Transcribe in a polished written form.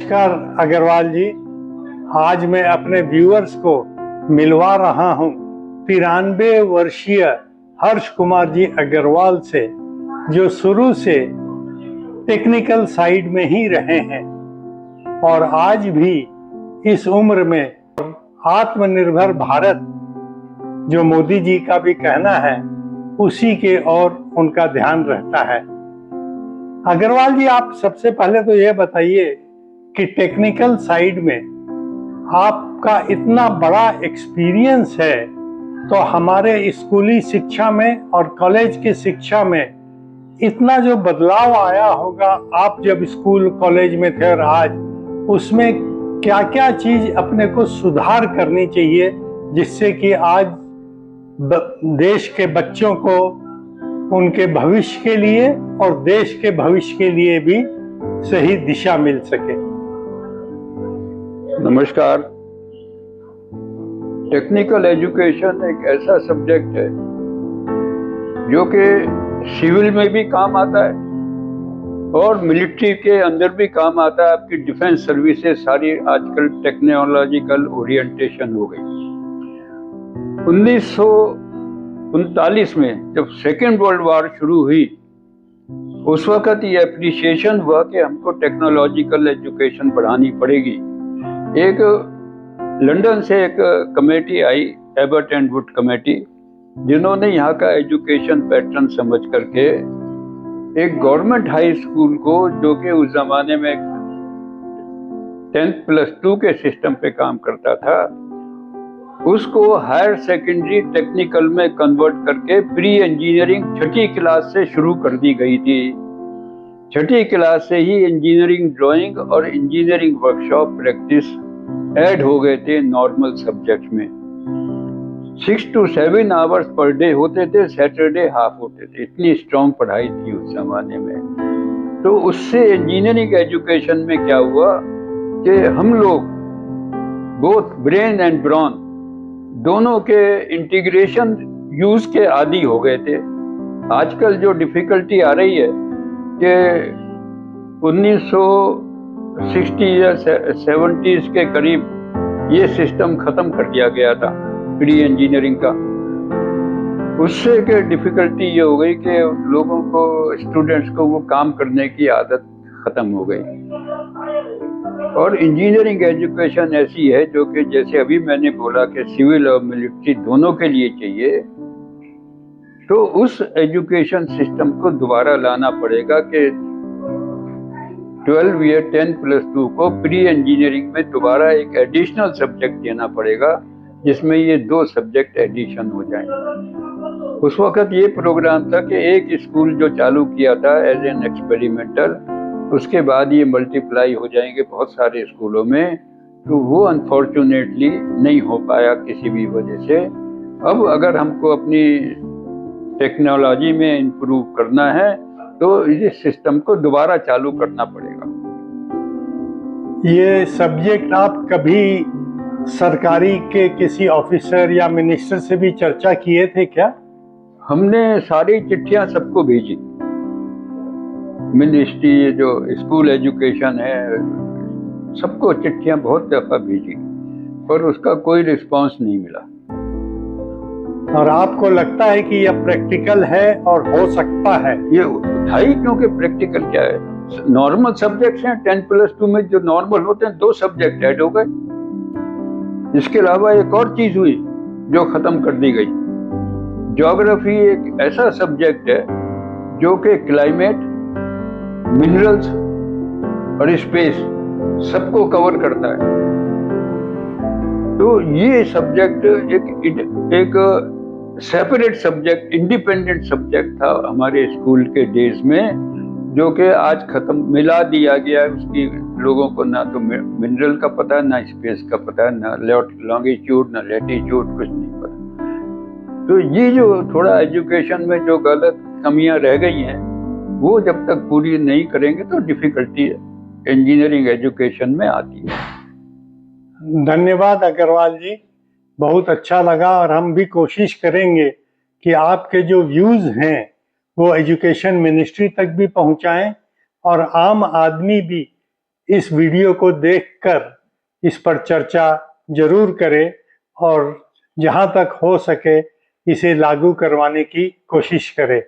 नमस्कार अग्रवाल जी। आज मैं अपने व्यूअर्स को मिलवा रहा हूँ 93 वर्षीय हर्ष कुमार जी अग्रवाल से, जो शुरू से टेक्निकल साइड में ही रहे हैं और आज भी इस उम्र में आत्मनिर्भर भारत जो मोदी जी का भी कहना है, उसी के ओर उनका ध्यान रहता है। अग्रवाल जी, आप सबसे पहले तो यह बताइए कि टेक्निकल साइड में आपका इतना बड़ा एक्सपीरियंस है, तो हमारे स्कूली शिक्षा में और कॉलेज की शिक्षा में इतना जो बदलाव आया होगा, आप जब स्कूल कॉलेज में थे और आज, उसमें क्या क्या चीज अपने को सुधार करनी चाहिए जिससे कि आज देश के बच्चों को उनके भविष्य के लिए और देश के भविष्य के लिए भी सही दिशा मिल सके। नमस्कार। टेक्निकल एजुकेशन एक ऐसा सब्जेक्ट है जो कि सिविल में भी काम आता है और मिलिट्री के अंदर भी काम आता है। आपकी डिफेंस सर्विसेज सारी आजकल टेक्नोलॉजिकल ओरिएंटेशन हो गई। 1939 में जब सेकेंड वर्ल्ड वॉर शुरू हुई, उस वक्त ये एप्रिसिएशन हुआ कि हमको टेक्नोलॉजिकल एजुकेशन बढ़ानी पड़ेगी। एक लंदन से एक कमेटी आई, एबर्ट एंड वुड कमेटी, जिन्होंने यहाँ का एजुकेशन पैटर्न समझ करके एक गवर्नमेंट हाई स्कूल को, जो कि उस जमाने में 10+2 के सिस्टम पे काम करता था, उसको हायर सेकेंडरी टेक्निकल में कन्वर्ट करके प्री इंजीनियरिंग 6ठी क्लास से शुरू कर दी गई थी। 6ठी क्लास से ही इंजीनियरिंग ड्राइंग और इंजीनियरिंग वर्कशॉप प्रैक्टिस ऐड हो गए थे नॉर्मल सब्जेक्ट में। 6 to 7 आवर्स पर डे होते थे, सैटरडे हाफ होते थे। इतनी स्ट्रॉन्ग पढ़ाई थी उस जमाने में। तो उससे इंजीनियरिंग एजुकेशन में क्या हुआ कि हम लोग बोथ ब्रेन एंड ब्रॉन दोनों के इंटीग्रेशन यूज के आदी हो गए थे। आजकल जो डिफिकल्टी आ रही है कि 1960 या 70s के करीब ये सिस्टम खत्म कर दिया गया था प्री इंजीनियरिंग का। उससे के डिफिकल्टी ये हो गई कि लोगों को, स्टूडेंट्स को वो काम करने की आदत खत्म हो गई। और इंजीनियरिंग एजुकेशन ऐसी है जो कि जैसे अभी मैंने बोला कि सिविल और मिलिट्री दोनों के लिए चाहिए, तो उस एजुकेशन सिस्टम को दोबारा लाना पड़ेगा कि 12 या 10+2 को प्री इंजीनियरिंग में दोबारा एक एडिशनल सब्जेक्ट देना पड़ेगा, जिसमें ये 2 सब्जेक्ट एडिशन हो जाएं। उस वक्त ये प्रोग्राम था कि एक स्कूल जो चालू किया था एज एन एक्सपेरिमेंटल, उसके बाद ये मल्टीप्लाई हो जाएंगे बहुत सारे स्कूलों में। तो वो अनफॉर्चुनेटली नहीं हो पाया किसी भी वजह से। अब अगर हमको अपनी टेक्नोलॉजी में इम्प्रूव करना है तो इस सिस्टम को दोबारा चालू करना पड़ेगा। ये सब्जेक्ट आप कभी सरकारी के किसी ऑफिसर या मिनिस्टर से भी चर्चा किए थे क्या? हमने सारी चिट्ठियां सबको भेजी। मिनिस्ट्री, जो स्कूल एजुकेशन है, सबको चिट्ठियां बहुत दफा भेजी, पर उसका कोई रिस्पांस नहीं मिला। और आपको लगता है कि यह प्रैक्टिकल है और हो सकता है? ये था ही, क्योंकि प्रैक्टिकल क्या है, नॉर्मल सब्जेक्ट्स हैं। 10+2 में जो नॉर्मल होते हैं 2 सब्जेक्ट ऐड हो गए। इसके अलावा एक और चीज हुई जो खत्म कर दी गई। ज्योग्राफी एक ऐसा सब्जेक्ट है जो कि क्लाइमेट, मिनरल्स और स्पेस सबको कवर करता है। तो ये सब्जेक्ट एक सेपरेट सब्जेक्ट, इंडिपेंडेंट सब्जेक्ट था हमारे स्कूल के डेज में, जो कि आज खत्म, मिला दिया गया है। उसकी लोगों को ना तो मिनरल का पता है, ना स्पेस का पता है, ना लॉन्गिट्यूड ना लैटिट्यूड, कुछ नहीं पता। तो ये जो थोड़ा एजुकेशन में जो गलत कमियां रह गई हैं, वो जब तक पूरी नहीं करेंगे तो डिफिकल्टी इंजीनियरिंग एजुकेशन में आती है। धन्यवाद अग्रवाल जी, बहुत अच्छा लगा। और हम भी कोशिश करेंगे कि आपके जो व्यूज हैं वो एजुकेशन मिनिस्ट्री तक भी पहुंचाएं और आम आदमी भी इस वीडियो को देखकर इस पर चर्चा जरूर करें और जहां तक हो सके इसे लागू करवाने की कोशिश करें।